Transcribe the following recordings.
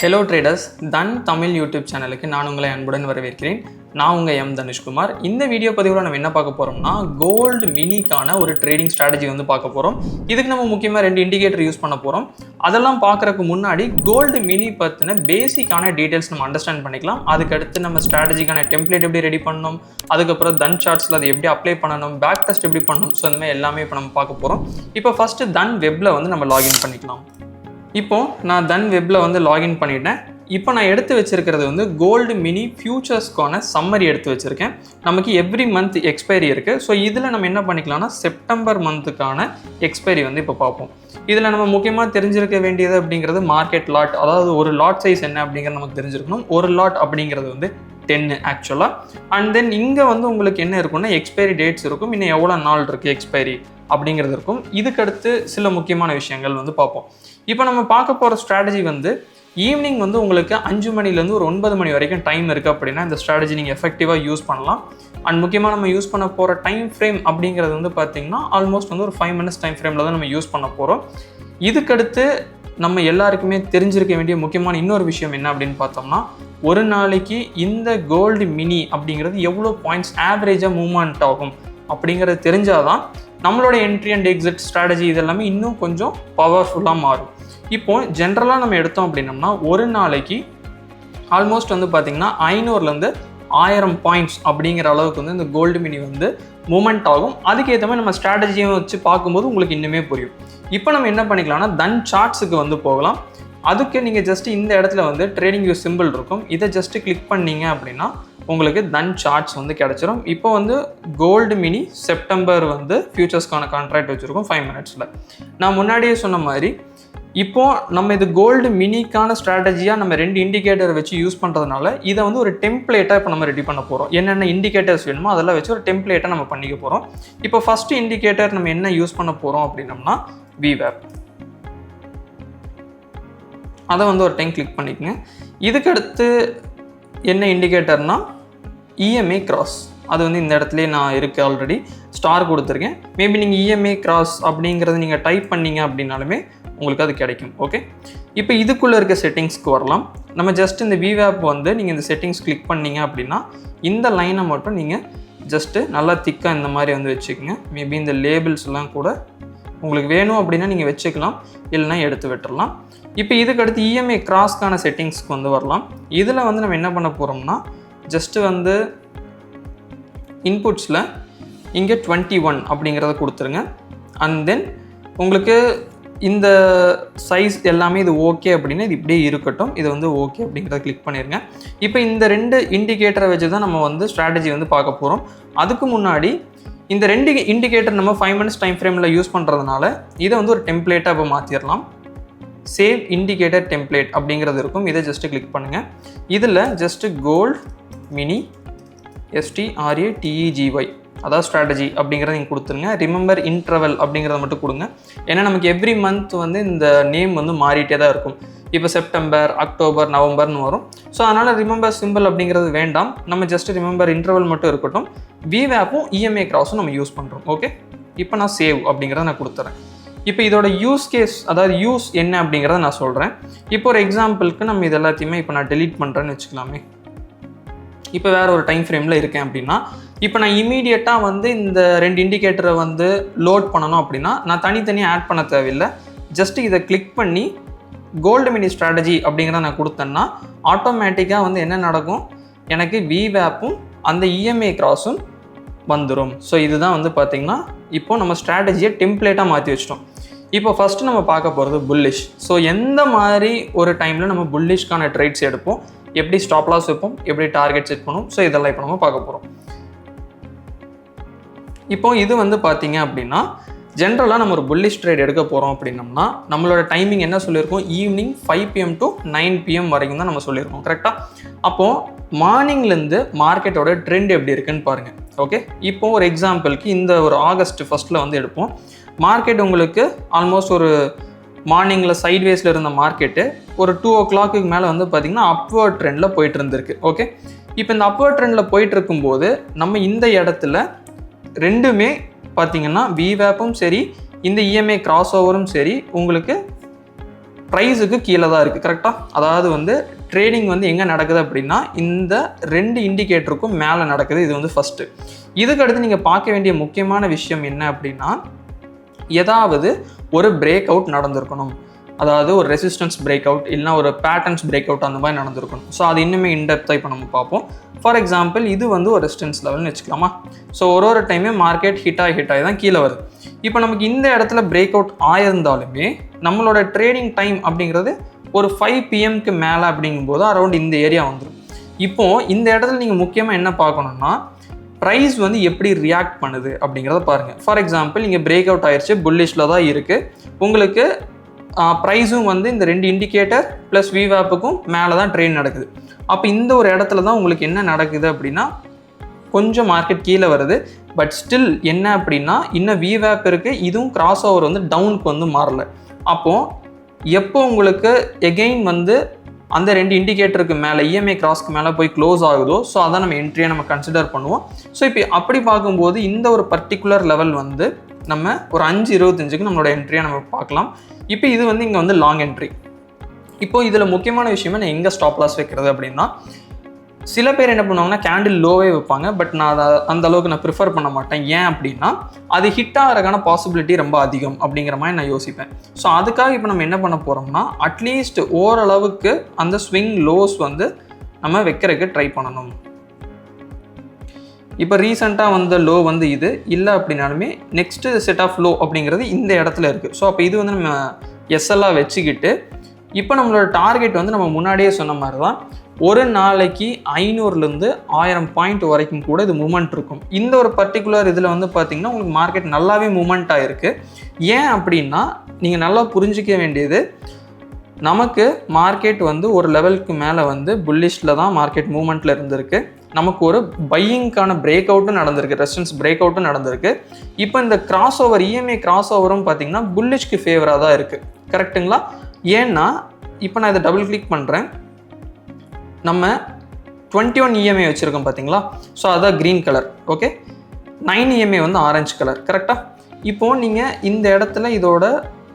Hello traders, தன் Tamil YouTube சேனலுக்கு நான் உங்களை அன்புடன் வரவேற்கிறேன். நான் உங்கள் எம் தனுஷ்குமார். இந்த வீடியோ பதிவில் நம்ம என்ன பார்க்க போகிறோம்னா, கோல்டு மினிக்கான ஒரு ட்ரேடிங் ஸ்ட்ராட்டஜி வந்து பார்க்க போகிறோம். இதுக்கு நம்ம முக்கியமாக 2 இண்டிகேட்டர் யூஸ் பண்ண போகிறோம். அதெல்லாம் பார்க்குறதுக்கு முன்னாடி கோல்டு மினி பற்றின பேசிக்கான டீட்டெயில்ஸ் நம்ம அண்டர்ஸ்டாண்ட் பண்ணிக்கலாம். அதுக்கடுத்து நம்ம ஸ்ட்ராட்டஜிக்கான டெம்ப்ளேட் எப்படி ரெடி பண்ணணும், அதுக்கப்புறம் தன் சார்ட்ஸில் அதை எப்படி அப்ளை பண்ணணும், பேக் டெஸ்ட் எப்படி பண்ணணும், ஸோ இந்த மாதிரி எல்லாமே இப்போ நம்ம பார்க்க போகிறோம். இப்போ ஃபஸ்ட்டு தன் வெப்பில் வந்து நம்ம லாகின் பண்ணிக்கலாம். இப்போது நான் தன் வெப்பில் வந்து லாகின் பண்ணிட்டேன். இப்போ நான் எடுத்து வச்சிருக்கிறது வந்து கோல்டு மினி ஃபியூச்சர்ஸ்க்கான சம்மரி எடுத்து வச்சுருக்கேன். நமக்கு எவ்ரி மந்த் எக்ஸ்பைரி இருக்குது. ஸோ இதில் நம்ம என்ன பண்ணிக்கலாம்னா, செப்டம்பர் மந்த்துக்கான எக்ஸ்பைரி வந்து இப்போ பார்ப்போம். இதில் நம்ம முக்கியமாக தெரிஞ்சிருக்க வேண்டியது அப்படிங்கிறது மார்க்கெட் லாட், அதாவது ஒரு லாட் சைஸ் என்ன அப்படிங்கிறது நமக்கு தெரிஞ்சிருக்கணும். ஒரு லாட் அப்படிங்கிறது வந்து 10 ஆக்சுவலாக. அண்ட் தென் இங்கே வந்து உங்களுக்கு என்ன இருக்குன்னா, எக்ஸ்பைரி டேட்ஸ் இருக்கும், இன்னும் எவ்வளோ நாள் இருக்குது எக்ஸ்பைரி அப்படிங்கிறது இருக்கும். இதுக்கடுத்து சில முக்கியமான விஷயங்கள் வந்து பார்ப்போம். இப்போ நம்ம பார்க்க போகிற ஸ்ட்ராட்டஜி வந்து ஈவினிங் வந்து உங்களுக்கு 5 மணிலேருந்து ஒரு 9 மணி வரைக்கும் டைம் இருக்குது அப்படின்னா இந்த ஸ்ட்ராட்டஜி நீங்கள் எஃபெக்டிவாக யூஸ் பண்ணலாம். அண்ட் முக்கியமாக நம்ம யூஸ் பண்ண போகிற டைம் ஃப்ரேம் அப்படிங்கிறது வந்து பார்த்திங்கன்னா ஆல்மோஸ்ட் வந்து ஒரு 5 மினிட்ஸ் டைம் ஃப்ரேமில் தான் நம்ம யூஸ் பண்ண போகிறோம். இதுக்கடுத்து நம்ம எல்லாருக்குமே தெரிஞ்சிருக்க வேண்டிய முக்கியமான இன்னொரு விஷயம் என்ன அப்படின்னு பார்த்தோம்னா, ஒரு நாளைக்கு இந்த கோல்டு மினி அப்படிங்கிறது எவ்வளோ பாயிண்ட்ஸ் ஆவரேஜாக மூவ்மெண்ட் ஆகும் அப்படிங்கிறது தெரிஞ்சாதான் நம்மளோட என்ட்ரி அண்ட் எக்ஸிட் ஸ்ட்ராட்டஜி இதெல்லாமே இன்னும் கொஞ்சம் பவர்ஃபுல்லாக மாறும். இப்போது ஜென்ரலாக நம்ம எடுத்தோம் அப்படின்னம்னா, ஒரு நாளைக்கு ஆல்மோஸ்ட் வந்து பார்த்திங்கன்னா 500லேருந்து 1000 பாயிண்ட்ஸ் அப்படிங்கிற அளவுக்கு வந்து இந்த கோல்டு மினி வந்து மூமெண்ட் ஆகும். அதுக்கேற்ற மாதிரி நம்ம ஸ்ட்ராட்டஜியை வச்சு பார்க்கும்போது உங்களுக்கு இன்னுமே புரியும். இப்போ நம்ம என்ன பண்ணிக்கலாம்னா, தன் சார்ட்ஸுக்கு வந்து போகலாம். அதுக்கு நீங்கள் ஜஸ்ட் இந்த இடத்துல வந்து ட்ரேடிங் வியூ சிம்பிள் இருக்கும், இதை ஜஸ்ட்டு கிளிக் பண்ணீங்க அப்படின்னா உங்களுக்கு தன் சார்ட்ஸ் வந்து கிடச்சிரும். இப்போ வந்து கோல்டு மினி செப்டம்பர் வந்து ஃபியூச்சர்ஸ்க்கான கான்ட்ராக்ட் வச்சுருக்கோம் 5 மினிட்ஸில். நான் முன்னாடியே சொன்ன மாதிரி இப்போது நம்ம இது கோல்டு மினிக்கான ஸ்ட்ராட்டஜியாக நம்ம 2 இண்டிகேட்டர் வச்சு யூஸ் பண்ணுறதுனால இதை வந்து ஒரு டெம்ப்ளேட்டாக இப்போ நம்ம ரெடி பண்ண போகிறோம். என்னென்ன இண்டிகேட்டர்ஸ் வேணுமோ அதெல்லாம் வச்சு ஒரு டெம்ப்ளேட்டாக நம்ம பண்ணிக்க போகிறோம். இப்போ ஃபஸ்ட்டு இண்டிகேட்டர் நம்ம என்ன யூஸ் பண்ண போகிறோம் அப்படின்னம்னா, VWAP. அதை வந்து ஒரு டைம் கிளிக் பண்ணிக்கங்க. இதுக்கடுத்து என்ன இண்டிகேட்டர்னா EMA கிராஸ். அது வந்து இந்த இடத்துலேயே நான் இருக்குது, ஆல்ரெடி ஸ்டார் கொடுத்துருக்கேன். மேபி நீங்கள் EMA கிராஸ் அப்படிங்கிறது நீங்கள் டைப் பண்ணிங்க அப்படின்னாலுமே உங்களுக்கு அது கிடைக்கும். ஓகே, இப்போ இதுக்குள்ளே இருக்க செட்டிங்ஸ்க்கு வரலாம். நம்ம ஜஸ்ட் இந்த VWAP வந்து நீங்கள் இந்த செட்டிங்ஸ் கிளிக் பண்ணிங்க அப்படின்னா இந்த லைனை மட்டும் நீங்கள் ஜஸ்ட்டு நல்லா திக்காக இந்த மாதிரி வந்து வச்சுக்கோங்க. மேபி இந்த லேபிள்ஸ்லாம் கூட உங்களுக்கு வேணும் அப்படின்னா நீங்கள் வச்சுக்கலாம், இல்லைனா எடுத்து விட்டுடலாம். இப்போ இதுக்கடுத்து EMA கிராஸ்க்கான செட்டிங்ஸ்க்கு வந்து வரலாம். இதில் வந்து நம்ம என்ன பண்ண போகிறோம்னா, ஜஸ்ட்டு வந்து இன்புட்ஸில் இங்கே 21 அப்படிங்கிறத கொடுத்துருங்க. அண்ட் தென் உங்களுக்கு இந்த சைஸ் எல்லாமே இது ஓகே அப்படின்னா இது இப்படியே இருக்கட்டும், இது வந்து ஓகே அப்படிங்கிறத கிளிக் பண்ணிடுங்க. இப்போ இந்த 2 இண்டிகேட்டரை வச்சு தான் நம்ம வந்து ஸ்ட்ராட்டஜி வந்து பார்க்க போகிறோம். அதுக்கு முன்னாடி இந்த 2 இண்டிகேட்டர் நம்ம 5 மினிட்ஸ் டைம் ஃப்ரேமில் யூஸ் பண்ணுறதுனால இதை வந்து ஒரு டெம்ப்ளேட்டாக இப்போ மாற்றிடலாம். சேவ் இண்டிகேட்டர் டெம்ப்ளேட் அப்படிங்கிறது இருக்கும், இதை ஜஸ்ட்டு கிளிக் பண்ணுங்கள். இதில் ஜஸ்ட்டு கோல்டு மினி STRATEGY அதாவது ஸ்ட்ராட்டஜி அப்படிங்கிறத நீங்கள் கொடுத்துருங்க. ரிமெம்பர் இன்டர்வல் அப்படிங்கிறத மட்டும் கொடுங்க. ஏன்னா நமக்கு எவ்ரி மந்த் வந்து இந்த நேம் வந்து மாறிட்டே தான் இருக்கும். இப்போ செப்டம்பர், அக்டோபர், நவம்பர்னு வரும். ஸோ அதனால் ரிமெம்பர் சிம்பிள் அப்படிங்கிறது வேண்டாம், நம்ம ஜஸ்ட் ரிமெம்பர் இன்டர்வல் மட்டும் இருக்கட்டும். VWAPும் EMA கிராஸும் நம்ம யூஸ் பண்ணுறோம். ஓகே, இப்போ நான் சேவ் அப்படிங்கிறத நான் கொடுத்துறேன். இப்போ இதோட யூஸ் கேஸ், அதாவது யூஸ் என்ன அப்படிங்கிறத நான் சொல்கிறேன். இப்போ ஒரு எக்ஸாம்பிளுக்கு நம்ம இது எல்லாத்தையுமே இப்போ நான் டெலீட் பண்ணுறேன்னு வச்சுக்கலாமே. இப்போ வேறு ஒரு டைம் ஃப்ரேமில் இருக்கேன் அப்படின்னா, இப்போ நான் இமீடியட்டாக வந்து இந்த 2 இண்டிகேட்டரை வந்து லோட் பண்ணணும் அப்படின்னா நான் தனித்தனியாக ஆட் பண்ண தேவையில்லை. ஜஸ்ட்டு இதை கிளிக் பண்ணி கோல்டு மினி ஸ்ட்ராட்டஜி அப்படிங்கிறத நான் கொடுத்தேன்னா ஆட்டோமேட்டிக்காக வந்து என்ன நடக்கும், எனக்கு VWAPும் அந்த EMA கிராஸும் வந்துடும். ஸோ இதுதான் வந்து பார்த்திங்கன்னா இப்போ நம்ம ஸ்ட்ராட்டஜியை டெம்ப்ளேட்டாக மாற்றி வச்சிட்டோம். இப்போ ஃபஸ்ட்டு நம்ம பார்க்க போகிறது புல்லிஷ். ஸோ எந்த மாதிரி ஒரு டைமில் நம்ம புல்லிஷ்க்கான ட்ரேட்ஸ் எடுப்போம், எப்படி ஸ்டாப் லாஸ் வைப்போம், எப்படி டார்கெட் செட் பண்ணுவோம், ஸோ இதெல்லாம் இப்போ நம்ம பார்க்க போகிறோம். இப்போ இது வந்து பார்த்தீங்க அப்படின்னா ஜென்ரலாக நம்ம ஒரு புல்லிஷ் ட்ரேட் எடுக்க போகிறோம் அப்படின்னம்னா நம்மளோட டைமிங் என்ன சொல்லியிருக்கோம், ஈவினிங் 5 PM to 9 PM வரைக்கும் தான் நம்ம சொல்லியிருக்கோம், கரெக்டாக? அப்போது மார்னிங்லேருந்து மார்க்கெட்டோட ட்ரெண்ட் எப்படி இருக்குன்னு பாருங்கள். ஓகே, இப்போது ஒரு எக்ஸாம்பிளுக்கு இந்த ஒரு ஆகஸ்ட் 1 வந்து எடுப்போம். மார்க்கெட் உங்களுக்கு ஆல்மோஸ்ட் ஒரு மார்னிங்கில் சைட்வேஸில் இருந்த மார்க்கெட்டு ஒரு 2 o'clock மேலே வந்து பார்த்திங்கன்னா அப்வர்ட் ட்ரெண்டில் போயிட்டு இருந்திருக்கு. ஓகே, இப்போ இந்த அப்வர்ட் ட்ரெண்டில் போயிட்டு இருக்கும்போது நம்ம இந்த இடத்துல ரெண்டுமே பார்த்திங்கன்னா VWAPும் சரி, இந்த EMA கிராஸ் ஓவரும் சரி உங்களுக்கு ப்ரைஸுக்கு கீழே தான் இருக்குது. கரெக்டாக? அதாவது வந்து ட்ரேடிங் வந்து எங்கே நடக்குது அப்படின்னா இந்த 2 இண்டிகேட்டருக்கும் மேலே நடக்குது. இது வந்து ஃபஸ்ட்டு. இதுக்கடுத்து நீங்கள் பார்க்க வேண்டிய முக்கியமான விஷயம் என்ன அப்படின்னா, ஏதாவது ஒரு பிரேக் அவுட் நடந்திருக்கணும். அதாவது ஒரு ரெசிஸ்டன்ஸ் பிரேக் அவுட் இல்லைனா ஒரு பேட்டர்ன்ஸ் பிரேக் அவுட் அந்த மாதிரி நடந்திருக்கணும். ஸோ அது இன்னுமே இன்டெப்த்தாக இப்போ நம்ம பார்ப்போம். ஃபார் எக்ஸாம்பிள் இது வந்து ஒரு ரெசிஸ்டன்ஸ் லெவல்னு வச்சுக்கலாமா. ஸோ ஒரு டைமே மார்க்கெட் ஹிட் ஆகி தான் கீழே வருது. இப்போ நமக்கு இந்த இடத்துல பிரேக் அவுட் ஆயிருந்தாலுமே நம்மளோட ட்ரேடிங் டைம் அப்படிங்கிறது ஒரு 5 PM மேலே அப்படிங்கும்போது அரௌண்ட் இந்த ஏரியா வந்துடும். இப்போது இந்த இடத்துல நீங்கள் முக்கியமாக என்ன பார்க்கணுன்னா, ப்ரைஸ் வந்து எப்படி ரியாக்ட் பண்ணுது அப்படிங்கிறத பாருங்கள். ஃபார் எக்ஸாம்பிள் இங்கே பிரேக் அவுட் ஆயிடுச்சு, புல்லிஷில் தான் இருக்குது. உங்களுக்கு ப்ரைஸும் வந்து இந்த 2 இண்டிகேட்டர் ப்ளஸ் விவேப்புக்கும் மேலே தான் ட்ரேட் நடக்குது. அப்போ இந்த ஒரு இடத்துல தான் உங்களுக்கு என்ன நடக்குது அப்படின்னா, கொஞ்சம் மார்க்கெட் கீழே வருது. பட் ஸ்டில் என்ன அப்படின்னா இன்னும் விவேப் இருக்குது, இதுவும் கிராஸ் ஓவர் வந்து டவுனுக்கு வந்து மாறல. அப்போது எப்போ உங்களுக்கு எகெயின் வந்து அந்த 2 இண்டிகேட்டருக்கு மேலே இஎம்ஐ கிராஸ்க்கு மேலே போய் க்ளோஸ் ஆகுதோ, ஸோ அதான் நம்ம என்ட்ரியாக நம்ம கன்சிடர் பண்ணுவோம். ஸோ இப்போ அப்படி பார்க்கும்போது இந்த ஒரு பர்டிகுலர் லெவல் வந்து நம்ம ஒரு 5:25க்கு நம்மளோட என்ட்ரியாக நம்ம பார்க்கலாம். இப்போ இது வந்து இங்கே வந்து லாங் என்ட்ரி. இப்போது இதில் முக்கியமான விஷயமே நான் எங்கே ஸ்டாப் லாஸ் வைக்கிறது அப்படின்னா, சில பேர் என்ன பண்ணுவாங்கன்னா கேண்டில் லோவே வைப்பாங்க. பட் நான் அதை அந்த அளவுக்கு நான் ப்ரிஃபர் பண்ண மாட்டேன். ஏன் அப்படின்னா அது ஹிட் ஆகிறதுக்கான பாசிபிலிட்டி ரொம்ப அதிகம் அப்படிங்கிற மாதிரி நான் யோசிப்பேன். ஸோ அதுக்காக இப்போ நம்ம என்ன பண்ண போகிறோம்னா, அட்லீஸ்ட் ஓரளவுக்கு அந்த ஸ்விங் லோஸ் வந்து நம்ம வைக்கிறதுக்கு ட்ரை பண்ணணும். இப்போ ரீசெண்டாக வந்த லோ வந்து இது இல்லை அப்படின்னாலுமே நெக்ஸ்ட்டு செட் ஆஃப் லோ அப்படிங்கிறது இந்த இடத்துல இருக்குது. ஸோ அப்போ இது வந்து நம்ம எஸ்எல்லாக வச்சுக்கிட்டு இப்போ நம்மளோட டார்கெட் வந்து நம்ம முன்னாடியே சொன்ன மாதிரி தான் ஒரு நாளைக்கு 500லேருந்து 1000 பாயிண்ட் வரைக்கும் கூட இது மூமெண்ட் இருக்கும். இந்த ஒரு பர்டிகுலர் இதில் வந்து பார்த்திங்கன்னா உங்களுக்கு மார்க்கெட் நல்லாவே மூமெண்ட் ஆகிருக்கு. ஏன் அப்படின்னா நீங்கள் நல்லா புரிஞ்சிக்க வேண்டியது, நமக்கு மார்க்கெட் வந்து ஒரு லெவலுக்கு மேலே வந்து புல்லிஷில் தான் மார்க்கெட் மூமெண்ட்டில் இருந்திருக்கு. நமக்கு ஒரு பையிங்கான பிரேக் அவுட்டும் நடந்திருக்கு, ரெசிஸ்டன்ஸ் பிரேக் அவுட்டும் நடந்திருக்கு. இப்போ இந்த கிராஸ் ஓவர் இஎம்ஐ கிராஸ் ஓவரும் பார்த்திங்கன்னா புல்லிஷ்க்கு ஃபேவராக தான் இருக்குது. கரெக்டுங்களா? ஏன்னா இப்போ நான் இதை டபுள் கிளிக் பண்ணுறேன். நம்ம 21 இஎம்ஐ வச்சுருக்கோம் பார்த்தீங்களா. ஸோ அதான் க்ரீன் கலர். ஓகே, 9 இஎம்ஐ வந்து ஆரஞ்சு கலர். கரெக்டாக? இப்போது நீங்கள் இந்த இடத்துல இதோட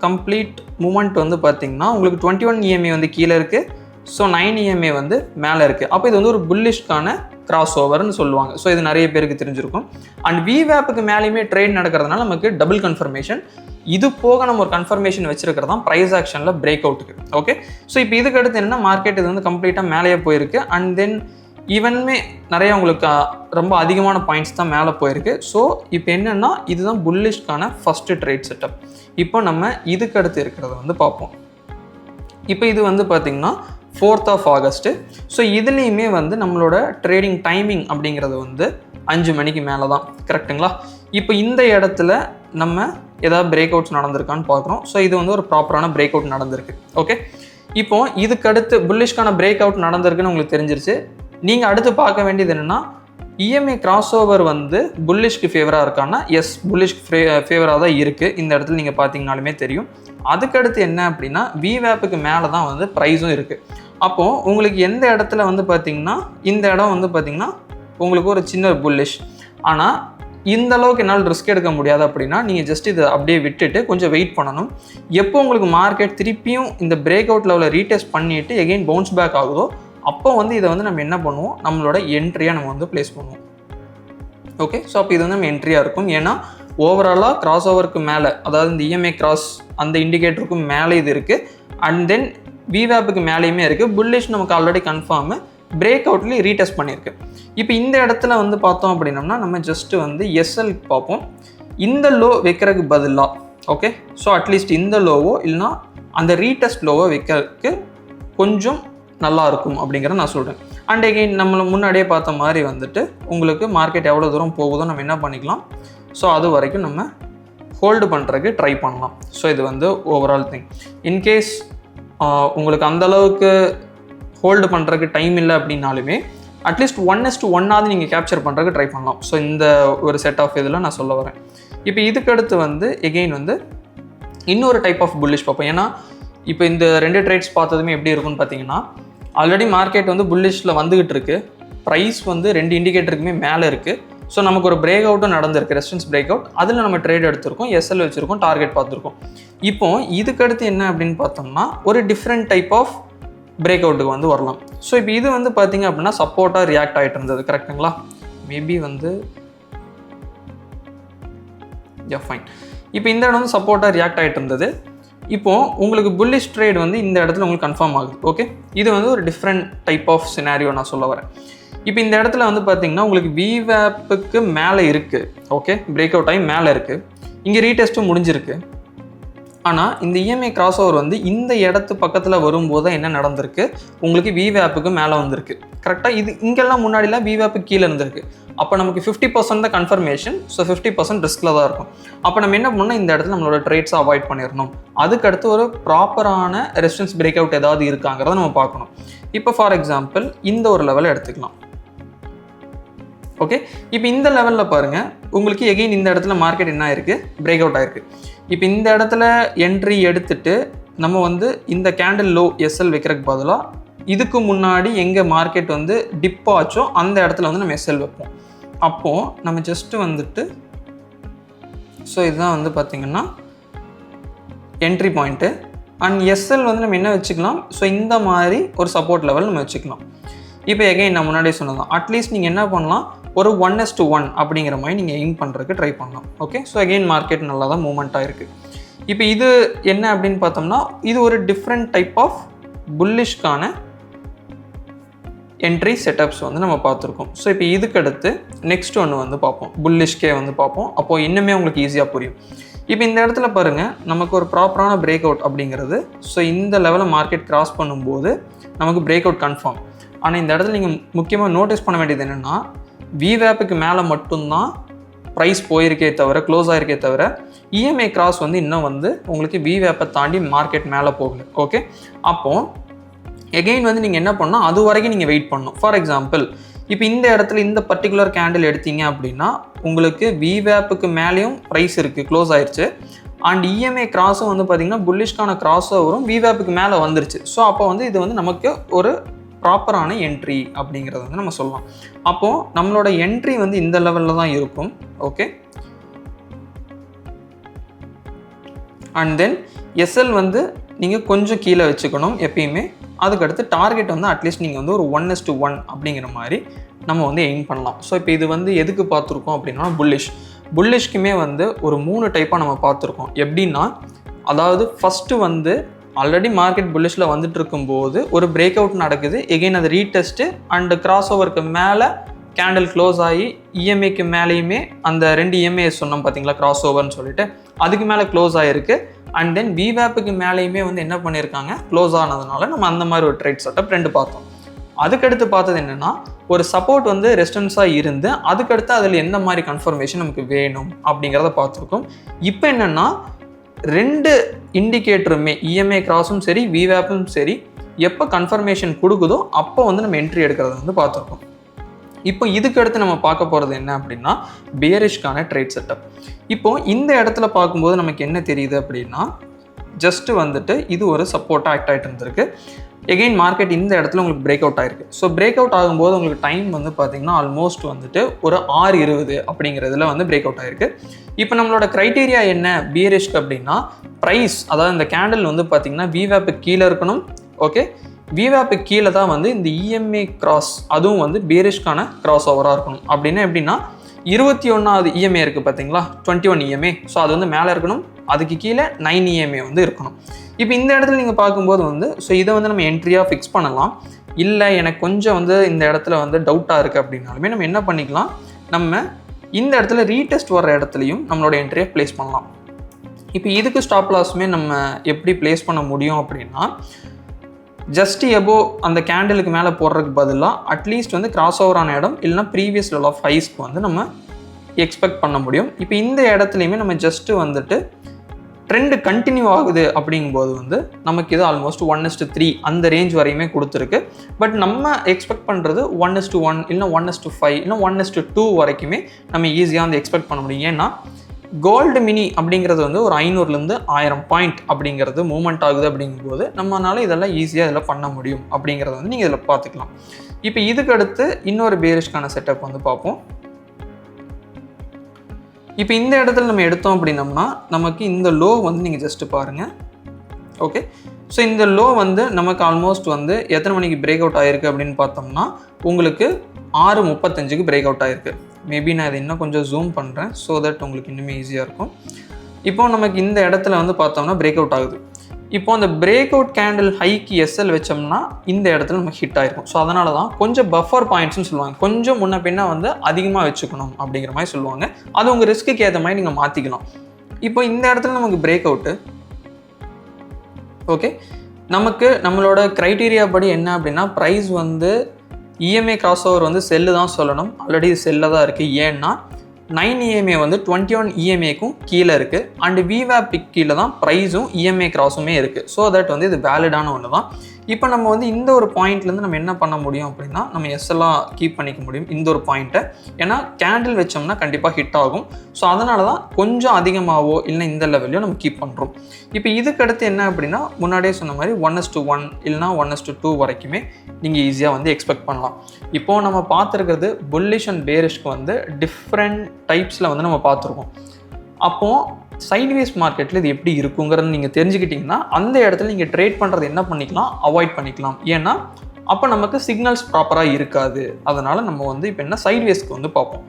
கம்ப்ளீட் மூமெண்ட் வந்து பார்த்தீங்கன்னா உங்களுக்கு 21 இஎம்ஐ வந்து கீழே இருக்குது. ஸோ 9 இஎம்ஐ வந்து மேலே இருக்குது. அப்போ இது வந்து ஒரு புல்லிஷ்கான கிராஸ் ஓவர்னு சொல்லுவாங்க. ஸோ இது நிறைய பேருக்கு தெரிஞ்சிருக்கும். அண்ட் விவேப்புக்கு மேலேயுமே ட்ரேட் நடக்கிறதுனால நமக்கு டபுள் கன்ஃபர்மேஷன். இது போக நம்ம ஒரு கன்ஃபர்மேஷன் வச்சிருக்கிறது தான் ப்ரைஸ் ஆக்ஷனில் பிரேக் அவுட்டுக்கு. ஓகே, ஸோ இப்போ இதுக்கு அடுத்து என்னென்னா மார்க்கெட் இது வந்து கம்ப்ளீட்டாக மேலேயே போயிருக்கு. அண்ட் தென் ஈவன்மே நிறைய உங்களுக்கு ரொம்ப அதிகமான பாயிண்ட்ஸ் தான் மேலே போயிருக்கு. ஸோ இப்போ என்னென்னா இதுதான் புல்லிஷ்கான ஃபஸ்ட்டு ட்ரேட் செட்டப். இப்போ நம்ம இதுக்கு அடுத்து இருக்கிறத வந்து பார்ப்போம். இப்போ இது வந்து பார்த்திங்கன்னா 4th of August. ஸோ இதுலேயுமே வந்து நம்மளோட ட்ரேடிங் டைமிங் அப்படிங்கிறது வந்து 5 மணிக்கு மேலே தான். கரெக்டுங்களா? இப்போ இந்த இடத்துல நம்ம ஏதாவது பிரேக் அவுட்ஸ் நடந்திருக்கான்னு பார்க்குறோம். ஸோ இது வந்து ஒரு ப்ராப்பரான பிரேக் அவுட் நடந்திருக்கு. ஓகே, இப்போ இதுக்கடுத்து புல்லிஷ்கான பிரேக் அவுட் நடந்திருக்குன்னு உங்களுக்கு தெரிஞ்சிருச்சு. நீங்கள் அடுத்து பார்க்க வேண்டியது என்னென்னா, இஎம்ஐ கிராஸ் ஓவர் வந்து புல்லிஷ்க்கு ஃபேவராக இருக்கான்னா எஸ், புல்லிஷ்க்கு ஃபேவராக தான் இருக்குது. இந்த இடத்துல நீங்கள் பார்த்தீங்கனாலுமே தெரியும். அதுக்கடுத்து என்ன அப்படின்னா விவேப்புக்கு மேலே தான் வந்து ப்ரைஸும் இருக்குது. அப்போது உங்களுக்கு எந்த இடத்துல வந்து பார்த்திங்கன்னா இந்த இடம் வந்து பார்த்திங்கன்னா உங்களுக்கு ஒரு சின்ன புல்லிஷ். ஆனால் இந்த அளவுக்கு என்னால் ரிஸ்க் எடுக்க முடியாது அப்படின்னா நீங்கள் ஜஸ்ட் இதை அப்படியே விட்டுட்டு கொஞ்சம் வெயிட் பண்ணணும். எப்போ உங்களுக்கு மார்க்கெட் திருப்பியும் இந்த பிரேக் அவுட் லெவலில் ரீடெஸ்ட் பண்ணிவிட்டு எகெயின் பவுன்ஸ் பேக் ஆகுதோ அப்போ வந்து இதை வந்து நம்ம என்ன பண்ணுவோம், நம்மளோட என்ட்ரியாக நம்ம வந்து ப்ளேஸ் பண்ணுவோம். ஓகே, ஸோ அப்போ இது வந்து நம்ம என்ட்ரியாக இருக்கும். ஏன்னா ஓவராலாக கிராஸ் ஓவருக்கு மேலே, அதாவது இந்த இஎம்ஐ கிராஸ் அந்த இண்டிகேட்டருக்கும் மேலே இது இருக்குது. அண்ட் தென் விவேப்புக்கு மேலேயுமே இருக்குது. புல்லிஷ் நமக்கு ஆல்ரெடி கன்ஃபார்மு பிரேக் அவுட்லேயும் ரீடெஸ்ட் பண்ணியிருக்கு. இப்போ இந்த இடத்துல வந்து பார்த்தோம் அப்படின்னம்னா நம்ம ஜஸ்ட்டு வந்து எஸ்எல் பார்ப்போம். இந்த லோ வைக்கிறதுக்கு பதிலாக ஓகே, ஸோ அட்லீஸ்ட் இந்த லோவோ இல்லைனா அந்த ரீடெஸ்ட் லோவோ வைக்கிறதுக்கு கொஞ்சம் நல்லாயிருக்கும் அப்படிங்கிறத நான் சொல்கிறேன். அண்ட் எகெயின் நம்மளை முன்னாடியே பார்த்த மாதிரி வந்துட்டு உங்களுக்கு மார்க்கெட் எவ்வளோ தூரம் போகுதோ நம்ம என்ன பண்ணிக்கலாம், ஸோ அது வரைக்கும் நம்ம ஹோல்டு பண்ணுறதுக்கு ட்ரை பண்ணலாம். ஸோ இது வந்து ஓவரால் திங். இன்கேஸ் உங்களுக்கு அந்தளவுக்கு ஹோல்டு பண்ணுறதுக்கு டைம் இல்லை அப்படின்னாலுமே அட்லீஸ்ட் 1:1 நீங்கள் கேப்சர் பண்ணுறதுக்கு ட்ரை பண்ணலாம். ஸோ இந்த ஒரு செட் ஆஃப் இதில் நான் சொல்ல வரேன். இப்போ இதுக்கடுத்து வந்து எகெயின் வந்து இன்னொரு டைப் ஆஃப் புல்லிஷ் பார்ப்போம். ஏன்னா இப்போ இந்த 2 ட்ரேட்ஸ் பார்த்ததுமே எப்படி இருக்குன்னு பார்த்தீங்கன்னா ஆல்ரெடி மார்க்கெட் வந்து புல்லிஷில் வந்துக்கிட்டு இருக்குது. ப்ரைஸ் வந்து 2 இண்டிகேட்டருக்குமே மேலே இருக்குது. ஸோ நமக்கு ஒரு பிரேக் அவுட்டும் நடந்திருக்கு, ரெசிஸ்டன்ஸ் பிரேக் அவுட். அதில் நம்ம ட்ரேட் எடுத்திருக்கோம், எஸ்எல் வச்சுருக்கோம், டார்கெட் பார்த்துருக்கோம். இப்போ இதுக்கடுத்து என்ன அப்படின்னு பார்த்தோம்னா ஒரு டிஃப்ரெண்ட் டைப் ஆஃப் பிரேக் அவுட்டுக்கு வந்து வரலாம். ஸோ இப்போ இது வந்து பார்த்தீங்க அப்படின்னா சப்போர்ட்டாக ரியாக்ட் ஆகிட்டு இருந்தது, கரெக்டுங்களா? மேபி வந்து ஃபைன். இப்போ இந்த இடம் வந்து சப்போர்ட்டாக ரியாக்ட் ஆகிட்டு இருந்தது. இப்போது உங்களுக்கு புல்லிஷ் ட்ரேட் வந்து இந்த இடத்துல உங்களுக்கு கன்ஃபார்ம் ஆகுது. ஓகே, இது வந்து ஒரு டிஃப்ரெண்ட் டைப் ஆஃப் சினாரியோ நான் சொல்ல வரேன். இப்போ இந்த இடத்துல வந்து பார்த்தீங்கன்னா உங்களுக்கு விவேப்புக்கு மேலே இருக்குது. ஓகே, பிரேக் அவுட் ஆகி மேலே இருக்குது. இங்கே ரீடெஸ்ட்டும் முடிஞ்சிருக்கு. ஆனால் இந்த இஎம்ஐ கிராஸ் ஓவர் வந்து இந்த இடத்து பக்கத்தில் வரும்போது தான் என்ன நடந்திருக்கு, உங்களுக்கு விவேப்புக்கு மேலே வந்திருக்கு. கரெக்டாக இது இங்கெல்லாம் முன்னாடிலாம் விவேப்புக்கு கீழே இருந்திருக்கு. அப்போ நமக்கு 50% தான் கன்ஃபர்மேஷன். ஸோ 50% ரிஸ்கில் தான் இருக்கும். அப்போ நம்ம என்ன பண்ணணும், இந்த இடத்துல நம்மளோட ட்ரேட்ஸை அவாய்ட் பண்ணிடணும். அதுக்கடுத்து ஒரு ப்ராப்பரான ரெசிஸ்டன்ஸ் பிரேக் அவுட் ஏதாவது இருக்காங்கிறத நம்ம பார்க்கணும். இப்போ ஃபார் எக்ஸாம்பிள் இந்த ஒரு லெவலை எடுத்துக்கலாம். ஓகே, இப்போ இந்த லெவலில் பாருங்கள், உங்களுக்கு எகெயின் இந்த இடத்துல மார்க்கெட் என்ன ஆயிருக்கு, பிரேக் அவுட் ஆயிருக்கு. இப்போ இந்த இடத்துல என்ட்ரி எடுத்துட்டு நம்ம வந்து இந்த கேண்டில் லோ எஸ்எல் வைக்கிறதுக்கு பதிலாக இதுக்கு முன்னாடி எங்கே மார்க்கெட் வந்து டிப் ஆச்சோ அந்த இடத்துல வந்து நம்ம எஸ்எல் வைப்போம். அப்போது நம்ம ஜஸ்ட்டு வந்துட்டு ஸோ இதுதான் வந்து பார்த்திங்கன்னா என்ட்ரி பாயிண்ட்டு. அண்ட் எஸ்எல் வந்து நம்ம என்ன வச்சுக்கலாம், ஸோ இந்த மாதிரி ஒரு சப்போர்ட் லெவல் நம்ம வச்சுக்கலாம். இப்போ எகைன் நான் முன்னாடியே சொன்னதான், அட்லீஸ்ட் நீங்கள் என்ன பண்ணலாம், ஒரு 1:1 அப்படிங்கிற மாதிரி நீங்கள் எய்ம் பண்ணுறதுக்கு ட்ரை பண்ணலாம். ஓகே, ஸோ எகெயின் மார்க்கெட் நல்லா தான் மூவ்மெண்ட் ஆகிருக்கு. இப்போ இது என்ன அப்படின்னு பார்த்தோம்னா இது ஒரு டிஃப்ரெண்ட் டைப் ஆஃப் புல்லிஷ்கான என்ட்ரி செட்டப்ஸ் வந்து நம்ம பார்த்துருக்கோம். ஸோ இப்போ இதுக்கடுத்து நெக்ஸ்ட் ஒன்று வந்து பார்ப்போம், புல்லிஷ்கே வந்து பார்ப்போம். அப்போது இன்னுமே உங்களுக்கு ஈஸியாக புரியும். இப்போ இந்த இடத்துல பாருங்கள், நமக்கு ஒரு ப்ராப்பரான பிரேக் அவுட் அப்படிங்கிறது, ஸோ இந்த லெவலில் மார்க்கெட் கிராஸ் பண்ணும்போது நமக்கு பிரேக் அவுட் கன்ஃபார்ம். ஆனால் இந்த இடத்துல நீங்கள் முக்கியமாக நோட்டீஸ் பண்ண வேண்டியது என்னென்னா, விவேப்புக்கு மேலே மட்டும்தான் ப்ரைஸ் போயிருக்கே தவிர, க்ளோஸ் ஆகிருக்கே தவிர இஎம்ஐ கிராஸ் வந்து இன்னும் வந்து உங்களுக்கு விவேப்பை தாண்டி மார்க்கெட் மேலே போகல. ஓகே, அப்போது எகெயின் வந்து நீங்கள் என்ன பண்ணால் அது வரைக்கும் நீங்கள் வெயிட் பண்ணணும். ஃபார் எக்ஸாம்பிள் இப்போ இந்த இடத்துல இந்த பர்டிகுலர் கேண்டில் எடுத்தீங்க அப்படின்னா உங்களுக்கு விவேப்புக்கு மேலேயும் ப்ரைஸ் இருக்குது, க்ளோஸ் ஆயிடுச்சு. அண்ட் இஎம்ஐ கிராஸும் வந்து பார்த்திங்கன்னா புல்லிஷ்கான கிராஸ் ஓவரும் விவேப்புக்கு மேலே வந்துருச்சு. ஸோ அப்போ வந்து இது வந்து நமக்கு ஒரு ப்ராப்பரான என்ட்ரி அப்படிங்கிறத வந்து நம்ம சொல்லலாம். அப்போது நம்மளோட என்ட்ரி வந்து இந்த லெவலில் தான் இருக்கும். ஓகே, அண்ட் தென் எஸ்எல் வந்து நீங்கள் கொஞ்சம் கீழே வச்சுக்கணும் எப்பயுமே. அதுக்கடுத்து டார்கெட் வந்து அட்லீஸ்ட் நீங்கள் வந்து ஒரு 1:1 அப்படிங்கிற மாதிரி நம்ம வந்து எய்ம் பண்ணலாம். ஸோ இப்போ இது வந்து எதுக்கு பார்த்துருக்கோம் அப்படின்னா புல்லிஷ்க்குமே வந்து ஒரு 3 டைப்பாக நம்ம பார்த்துருக்கோம். எப்படின்னா, அதாவது ஃபஸ்ட்டு வந்து ஆல்ரெடி மார்க்கெட் புல்லிஷில் வந்துட்டு இருக்கும்போது ஒரு பிரேக் அவுட் நடக்குது, எகெயின் அது ரீடெஸ்ட்டு அண்ட் கிராஸ் ஓவருக்கு மேலே கேண்டில் க்ளோஸ் ஆகி இஎம்ஐக்கு மேலேயுமே அந்த 2 இஎம்ஐ சொன்னோம் பார்த்தீங்களா கிராஸ் ஓவர்னு சொல்லிட்டு, அதுக்கு மேலே க்ளோஸ் ஆகிருக்கு. அண்ட் தென் விவேப்புக்கு மேலேயுமே வந்து என்ன பண்ணியிருக்காங்க, க்ளோஸ் ஆனதுனால நம்ம அந்த மாதிரி ஒரு ட்ரேட் செட்டப் 2 பார்த்தோம். அதுக்கடுத்து பார்த்தது என்னென்னா, ஒரு சப்போர்ட் வந்து ரெசிஸ்டன்ஸாக இருந்து அதுக்கடுத்து அதில் எந்த மாதிரி கன்ஃபர்மேஷன் நமக்கு வேணும் அப்படிங்கிறத பார்த்துருக்கோம். இப்போ என்னென்னா 2 இண்டிகேட்டருமே இஎம்ஐ கிராஸும் சரி விவேப்பும் சரி எப்போ கன்ஃபர்மேஷன் கொடுக்குதோ அப்போ வந்து நம்ம என்ட்ரி எடுக்கிறத வந்து பார்த்துருக்கோம். இப்போ இதுக்கு அடுத்து நம்ம பார்க்க போகிறது என்ன அப்படின்னா பியரிஷ்கான ட்ரேட் செட்டப். இப்போது இந்த இடத்துல பார்க்கும்போது நமக்கு என்ன தெரியுது அப்படின்னா, ஜஸ்ட்டு வந்துட்டு இது ஒரு சப்போர்ட்டாக ஆக்ட் ஆகிட்டு இருந்திருக்கு. எகெயின் மார்க்கெட் இந்த இடத்துல உங்களுக்கு பிரேக் அவுட் ஆகிருக்கு. ஸோ பிரேக் அவுட் ஆகும்போது உங்களுக்கு டைம் வந்து பார்த்திங்கன்னா ஆல்மோஸ்ட் வந்துட்டு ஒரு 6:20 அப்படிங்கிறதுல வந்து பிரேக் அவுட் ஆகிருக்கு. இப்போ நம்மளோட க்ரைட்டீரியா என்ன பியரிஷ்க்கு அப்படின்னா, ப்ரைஸ் அதாவது இந்த கேண்டில் வந்து பார்த்திங்கன்னா விவேப்புக்கு கீழே இருக்கணும். ஓகே, விவேப்புக்கு கீழே தான் வந்து இந்த இஎம்ஐ கிராஸ் அதுவும் வந்து பியரிஷ்கான கிராஸ் ஓவராக இருக்கணும். அப்படின்னா எப்படின்னா 21வது இஎம்ஐ இருக்குது பார்த்தீங்களா, 21 இஎம்ஐ. ஸோ அது வந்து மேலே இருக்கணும், அதுக்கு கீழே 9 இஎம்ஐ வந்து இருக்கணும். இப்போ இந்த இடத்துல நீங்கள் பார்க்கும்போது வந்து ஸோ இதை வந்து நம்ம என்ட்ரியாக ஃபிக்ஸ் பண்ணலாம். இல்லை எனக்கு கொஞ்சம் வந்து இந்த இடத்துல வந்து டவுட்டாக இருக்குது அப்படின்னாலுமே நம்ம என்ன பண்ணிக்கலாம், நம்ம இந்த இடத்துல ரீடெஸ்ட் வர்ற இடத்துலையும் நம்மளோட என்ட்ரியை ப்ளேஸ் பண்ணலாம். இப்போ இதுக்கு ஸ்டாப் லாஸுமே நம்ம எப்படி ப்ளேஸ் பண்ண முடியும் அப்படின்னா, ஜஸ்ட் எபோ அந்த கேண்டிலுக்கு மேலே போடுறதுக்கு பதிலாக அட்லீஸ்ட் வந்து கிராஸ் ஓவர் ஆன இடம் இல்லைனா ப்ரீவியஸ் லெவல் ஆஃப் ஹைஸ்க்கு வந்து நம்ம எக்ஸ்பெக்ட் பண்ண முடியும். இப்போ இந்த இடத்துலையுமே நம்ம ஜஸ்ட்டு வந்துட்டு ட்ரெண்டு கண்டினியூ ஆகுது அப்படிங்கும்போது வந்து நமக்கு இது ஆல்மோஸ்ட் 1:3 அந்த ரேஞ்ச் வரையுமே கொடுத்துருக்கு. பட் நம்ம எக்ஸ்பெக்ட் பண்ணுறது 1:1 இல்லைனா 1:5 இல்லை 1:2 வரைக்குமே நம்ம ஈஸியாக வந்து எக்ஸ்பெக்ட் பண்ண முடியும். ஏன்னா கோல்டு மினி அப்படிங்கிறது வந்து ஒரு 500லேருந்து 1000 பாயிண்ட் அப்படிங்கிறது மூவ்மெண்ட் ஆகுது அப்படிங்கும்போது நம்மளால இதெல்லாம் ஈஸியாக இதில் பண்ண முடியும் அப்படிங்கிறத வந்து நீங்கள் இதில் பார்த்துக்கலாம். இப்போ இதுக்கு அடுத்து இன்னொரு பேரிஷ்கான செட்டப் வந்து பார்ப்போம். இப்போ இந்த இடத்துல நம்ம எடுத்தோம் அப்படின்னம்னா நமக்கு இந்த லோ வந்து நீங்கள் ஜஸ்ட்டு பாருங்கள். ஓகே, ஸோ இந்த லோ வந்து நமக்கு ஆல்மோஸ்ட் வந்து எத்தனை மணிக்கு பிரேக் அவுட் ஆகிருக்கு அப்படின்னு பார்த்தோம்னா உங்களுக்கு 6:35க்கு பிரேக் அவுட் ஆகிருக்கு. மேபி நான் இதை இன்னும் கொஞ்சம் ஜூம் பண்ணுறேன் ஸோ தட் உங்களுக்கு இன்னுமே ஈஸியாக இருக்கும். இப்போ நமக்கு இந்த இடத்துல வந்து பார்த்தோம்னா பிரேக் அவுட் ஆகுது. இப்போ அந்த பிரேக் அவுட் கேண்டில் ஹைக்கு எஸ்எல் வச்சோம்னா இந்த இடத்துல நம்ம ஹிட் ஆகிருக்கும். ஸோ அதனால தான் கொஞ்சம் பஃபர் பாயிண்ட்ஸ்னு சொல்லுவாங்க, கொஞ்சம் முன்ன பின்னா வந்து அதிகமாக வச்சுக்கணும் அப்படிங்கிற மாதிரி சொல்லுவாங்க. அது உங்கள் ரிஸ்க்கு ஏற்ற மாதிரி நீங்கள் மாற்றிக்கலாம். இப்போ இந்த இடத்துல நமக்கு பிரேக் அவுட்டு. ஓகே, நமக்கு நம்மளோட க்ரைட்டீரியா படி என்ன அப்படின்னா ப்ரைஸ் வந்து இஎம்ஐ கிராஸ் ஓவர் வந்து செல்லு தான் சொல்லணும். ஆல்ரெடி செல்லில் தான் இருக்குது. ஏன்னா 9 EMA வந்து 21 EMAக்கும் கீழே இருக்குது. அண்டு விவேபிக் கீழே தான் ப்ரைஸும் இஎம்ஐ கிராஸுமே இருக்குது. ஸோ தட் வந்து இது வேலிடான ஒன்று தான். இப்போ நம்ம வந்து இந்த ஒரு பாயிண்ட்லேருந்து நம்ம என்ன பண்ண முடியும் அப்படின்னா நம்ம எஸ்எல்லாம் கீப் பண்ணிக்க முடியும் இந்த ஒரு பாயிண்ட்டை. ஏன்னா கேண்டில் வச்சோம்னா கண்டிப்பாக ஹிட் ஆகும். ஸோ அதனால தான் கொஞ்சம் அதிகமாகவோ இல்லை இந்த லெவல்லையோ நம்ம கீப் பண்ணுறோம். இப்போ இதுக்கடுத்து என்ன அப்படின்னா முன்னாடியே சொன்ன மாதிரி 1:1 இல்லைனா 1:2 வரைக்குமே நீங்கள் ஈஸியாக வந்து எக்ஸ்பெக்ட் பண்ணலாம். இப்போது நம்ம பார்த்துருக்கிறது புல்லிஷ் அண்ட் பேரிஷ்க்கு வந்து டிஃப்ரெண்ட் டைப்ஸில் வந்து நம்ம பார்த்துருக்கோம். அப்போது சைட்வேஸ் மார்க்கெட்டில் இது எப்படி இருக்குங்கிறது நீங்கள் தெரிஞ்சுக்கிட்டிங்கன்னா அந்த இடத்துல நீங்கள் ட்ரேட் பண்ணுறது என்ன பண்ணிக்கலாம், அவாய்ட் பண்ணிக்கலாம். ஏன்னா அப்போ நமக்கு சிக்னல்ஸ் ப்ராப்பராக இருக்காது. அதனால் நம்ம வந்து இப்போ என்ன சைட்வேஸ்க்கு வந்து பார்ப்போம்.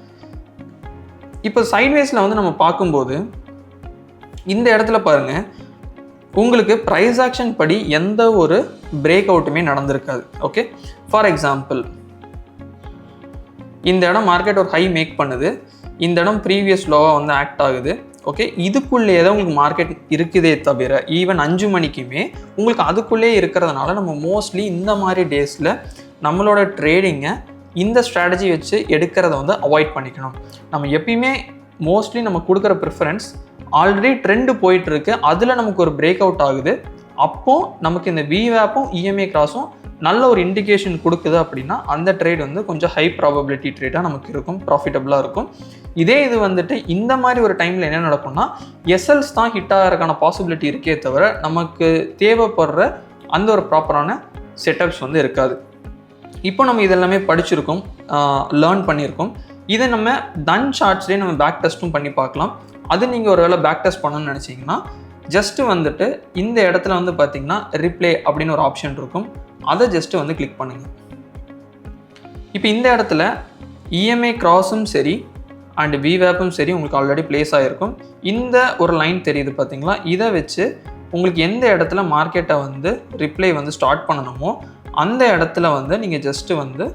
இப்போ சைட்வேஸில் வந்து நம்ம பார்க்கும்போது இந்த இடத்துல பாருங்கள் உங்களுக்கு ப்ரைஸ் ஆக்ஷன் படி எந்த ஒரு பிரேக் அவுட்டுமே நடந்திருக்காது. ஓகே, ஃபார் எக்ஸாம்பிள் இந்த இடம் மார்க்கெட் ஒரு ஹை மேக் பண்ணுது, இந்த இடம் ப்ரீவியஸ் லோவாக வந்து ஆக்ட் ஆகுது. ஓகே, இதுக்குள்ளேயே தான் உங்களுக்கு மார்க்கெட் இருக்குதே தவிர ஈவன் 5 மணிக்குமே உங்களுக்கு அதுக்குள்ளே இருக்கிறதுனால நம்ம மோஸ்ட்லி இந்த மாதிரி டேஸில் நம்மளோட ட்ரேடிங்கை இந்த ஸ்ட்ராட்டஜி வச்சு எடுக்கிறத வந்து அவாய்ட் பண்ணிக்கணும். நம்ம எப்பயுமே மோஸ்ட்லி நம்ம கொடுக்குற ப்ரிஃபரன்ஸ் ஆல்ரெடி ட்ரெண்டு போயிட்டுருக்கு, அதில் நமக்கு ஒரு பிரேக் அவுட் ஆகுது, அப்போது நமக்கு இந்த விவேப்பும் இஎம்ஐ கிராஸும் நல்ல ஒரு இண்டிகேஷன் கொடுக்குது அப்படின்னா அந்த ட்ரேட் வந்து கொஞ்சம் ஹை ப்ராபபிலிட்டி ட்ரேடாக நமக்கு இருக்கும், ப்ராஃபிட்டபுளாக இருக்கும். இதே இது வந்துட்டு இந்த மாதிரி ஒரு டைமில் என்ன நடக்கும்னா எஸ்எல்ஸ் தான் ஹிட் ஆகிறதுக்கான பாசிபிலிட்டி இருக்கே தவிர நமக்கு தேவைப்படுற அந்த ஒரு ப்ராப்பரான செட்டப்ஸ் வந்து இருக்காது. இப்போ நம்ம இதெல்லாமே படிச்சிருக்கோம், லேர்ன் பண்ணியிருக்கோம். இதை நம்ம டன் சார்ட்ஸ்லேயே நம்ம பேக் டெஸ்ட்டும் பண்ணி பார்க்கலாம். அது நீங்கள் ஒரு வேளை பேக் டெஸ்ட் பண்ணணும்னு நினச்சிங்கன்னா ஜஸ்ட்டு வந்துட்டு இந்த இடத்துல வந்து பார்த்திங்கன்னா ரிப்ளே அப்படின்னு ஒரு ஆப்ஷன் இருக்கும், அதை ஜஸ்ட்டு வந்து கிளிக் பண்ணுங்கள். இப்போ இந்த இடத்துல இஎம்ஐ கிராஸும் சரி அண்டு விவேப்பும் சரி உங்களுக்கு ஆல்ரெடி பிளேஸ் ஆகிருக்கும். இந்த ஒரு லைன் தெரியுது பார்த்தீங்களா, இதை வச்சு உங்களுக்கு எந்த இடத்துல மார்க்கெட்டை வந்து ரிப்ளை வந்து ஸ்டார்ட் பண்ணணுமோ அந்த இடத்துல வந்து நீங்கள் ஜஸ்ட்டு வந்து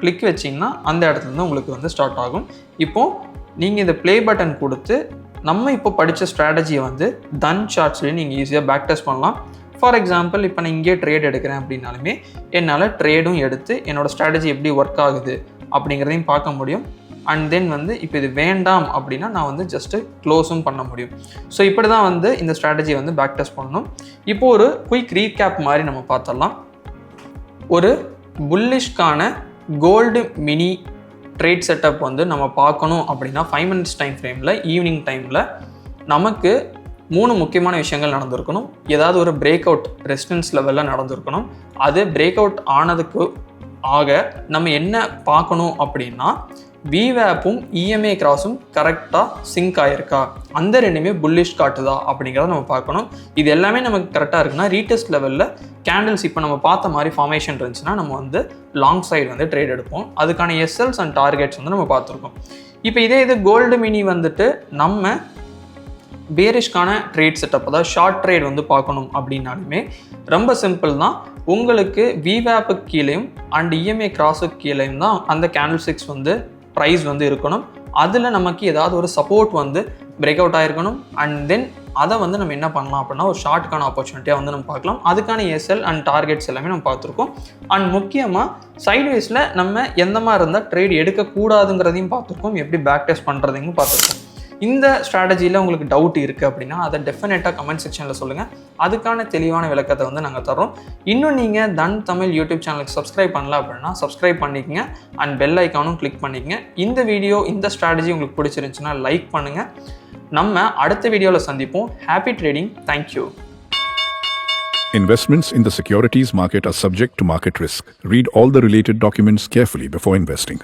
கிளிக் வச்சிங்கன்னா அந்த இடத்துல வந்து உங்களுக்கு வந்து ஸ்டார்ட் ஆகும். இப்போது நீங்கள் இந்த ப்ளே பட்டன் கொடுத்து நம்ம இப்போ படித்த ஸ்ட்ராட்டஜியை வந்து டன் சார்ட்ஸ்லேயே நீங்கள் ஈஸியாக பேக் டெஸ்ட் பண்ணலாம். ஃபார் எக்ஸாம்பிள் இப்போ நான் இங்கே ட்ரேட் எடுக்கிறேன் அப்படின்னாலுமே என்னால் ட்ரேடும் எடுத்து என்னோடய ஸ்ட்ராட்டஜி எப்படி ஒர்க் ஆகுது அப்படிங்கிறதையும் பார்க்க முடியும். அண்ட் தென் வந்து இப்போ இது வேண்டாம் அப்படின்னா நான் வந்து ஜஸ்ட்டு க்ளோஸும் பண்ண முடியும். ஸோ இப்படி தான் வந்து இந்த ஸ்ட்ராட்டஜியை வந்து பேக் டெஸ்ட் பண்ணணும். இப்போது ஒரு குயிக் ரீகேப் மாதிரி நம்ம பார்த்துடலாம். ஒரு புல்லிஷ்கான கோல்டு மினி ட்ரேட் செட்டப் வந்து நம்ம பார்க்கணும் அப்படின்னா 5 minutes டைம் ஃப்ரேமில் ஈவினிங் டைமில் நமக்கு 3 முக்கியமான விஷயங்கள் நடந்திருக்கணும். ஏதாவது ஒரு பிரேக் அவுட் ரெசிஸ்டன்ஸ் லெவலில் நடந்திருக்கணும். அது பிரேக் அவுட் ஆனதுக்கு ஆக நம்ம என்ன பார்க்கணும் அப்படின்னா விவேப்பும் இஎம்ஐ கிராஸும் கரெக்டாக சிங்க் ஆகிருக்கா, அந்த ரெண்டுமே புல்லிஷ் காட்டுதா அப்படிங்கிறத நம்ம பார்க்கணும். இது எல்லாமே நமக்கு கரெக்டாக இருக்குன்னா ரீடெஸ்ட் லெவலில் கேண்டில்ஸ் இப்போ நம்ம பார்த்த மாதிரி ஃபார்மேஷன் இருந்துச்சுன்னா நம்ம வந்து லாங் சைடு வந்து ட்ரேட் எடுப்போம். அதுக்கான எஸ்எல்ஸ் அண்ட் டார்கெட்ஸ் வந்து நம்ம பார்த்துருக்கோம். இப்போ இதே இது கோல்டு மினி வந்துட்டு நம்ம பேரிஷ்கான ட்ரேட் செட்டப், அதாவது ஷார்ட் ட்ரேட் வந்து பார்க்கணும் அப்படின்னாலுமே ரொம்ப சிம்பிள் தான். உங்களுக்கு விவேப்புக்கு கீழேயும் அண்ட் இஎம்ஐ கிராஸுக்கு கீழேயும் தான் அந்த கேண்டில் ஸ்டிக்ஸ் வந்து ப்ரைஸ் வந்து இருக்கணும். அதில் நமக்கு ஏதாவது ஒரு சப்போர்ட் வந்து பிரேக் அவுட் ஆகிருக்கணும். அண்ட் தென் அதை வந்து நம்ம என்ன பண்ணலாம் அப்படின்னா ஒரு ஷார்ட்கான ஆப்பர்ச்சுனிட்டியாக வந்து நம்ம பார்க்கலாம். அதுக்கான எஸ்எல் அண்ட் டார்கெட்ஸ் எல்லாமே நம்ம பார்த்துருக்கோம். அண்ட் முக்கியமாக சைட்வேஸில் நம்ம எந்த மாதிரி இருந்தால் ட்ரேட் எடுக்கக்கூடாதுங்கிறதையும் பார்த்துருக்கோம், எப்படி பேக் டெஸ்ட் பண்ணுறதையும் பார்த்துருக்கோம். இந்த ஸ்ட்ராட்டஜியில் உங்களுக்கு டவுட் இருக்குது அப்படின்னா அதை டெஃபினட்டாக கமெண்ட் செக்ஷனில் சொல்லுங்கள். அதுக்கான தெளிவான விளக்கத்தை வந்து நாங்கள் தரோம். இன்னும் நீங்கள் தன் தமிழ் யூடியூப் சேனலுக்கு சப்ஸ்கிரைப் பண்ணல அப்படின்னா சப்ஸ்கிரைப் பண்ணிக்கங்க அண்ட் பெல் ஐக்கானும் கிளிக் பண்ணிக்கங்க. இந்த வீடியோ இந்த ஸ்ட்ராட்டஜி உங்களுக்கு பிடிச்சிருந்துச்சுன்னா லைக் பண்ணுங்கள். நம்ம அடுத்த வீடியோவில் சந்திப்போம். Happy trading. Thank you. Investments in the securities market are subject to market risk. Read all the related documents carefully before investing.